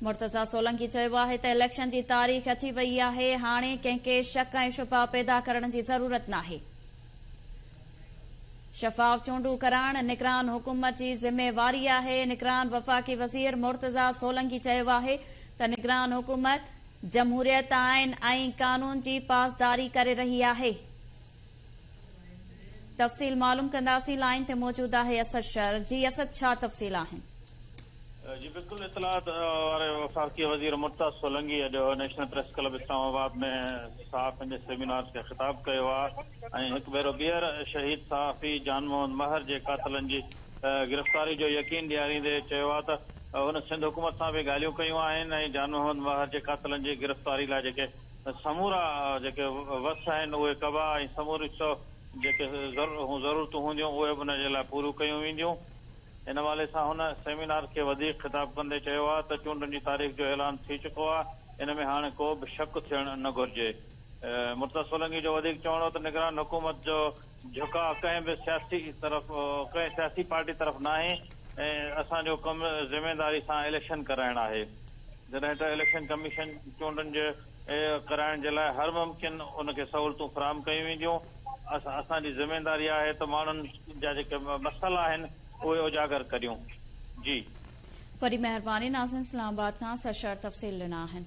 मुर्तज़ा सोलंकी चयो आहे त इलेक्शन जी तारीख़ अची वई आहे, हाणे कंहिंखे शक ऐं शुबा पैदा करण जी ज़रूरत नाहे। शफ़ाफ़ चूंडूं कराइण निगरान हुकूमत जी ज़िम्मेवारी आहे। निगरान वफ़ाक़ी वज़ीर मुर्तज़ा सोलंकी चयो आहे त निगरान हुकूमत जमहूरियत आइन ऐं कानून जी पासदारी करे रही आहे। तफ़सील मालूम कंदासीं। लाइन ते मौजूद आहे असद शहर जी। असद, छा तफ़सील आहिनि? जी बिल्कुल, इतलात वारे वफ़ाक़ी वज़ीर मुर्तज़ा सोलंकी अॼु नेशनल प्रेस क्लब इस्लामाबाद में सहाफ़ियुनि जे सेमिनार खे ख़िताब कयो आहे ऐं हिकु भेरो ॿीहर शहीद सहाफ़ी जान मोहम्मद महर जे कातलनि जी गिरफ़्तारी जो यकीन ॾियारींदे चयो आहे त हुन सिंध हुकूमत सां बि ॻाल्हियूं कयूं आहिनि ऐं जान मोहम्मद महर जे कातलनि जी गिरफ़्तारी लाइ जेके समूरा जेके वस आहिनि उहे कबा ऐं समूरी जेके ज़रूरतूं हूंदियूं उहे बि उन जे लाइ पूरियूं कयूं वेंदियूं। इन हवाले सां हुन सेमिनार खे वधीक ख़िताब कंदे चयो आहे त चूंडुनि जी तारीख़ जो ऐलान थी चुको आहे, इन में हाणे को बि शक थियणु न घुरिजे। मुर्तज़ा सोलंकी जो वधीक चवणो त निगरान हुकूमत जो झुकाव कंहिं बि सियासी पार्टी तरफ़ न आहे ऐं असांजो कमु ज़िम्मेदारी सां इलेक्शन कराइणु आहे। जॾहिं त इलेक्शन कमीशन चूंडुनि जे कराइण जे लाइ हर मुमकिन उनखे सहूलियतूं फ़राहम कयूं वेंदियूं। असांजी ज़िम्मेदारी आहे त माण्हुनि जा जेके मसइला आहिनि उहे उजागर करियूं। जी वरी महिरबानी। नाज़रीन, इस्लामाबाद खां असद शहर तफ़सील ॾिना आहिनि।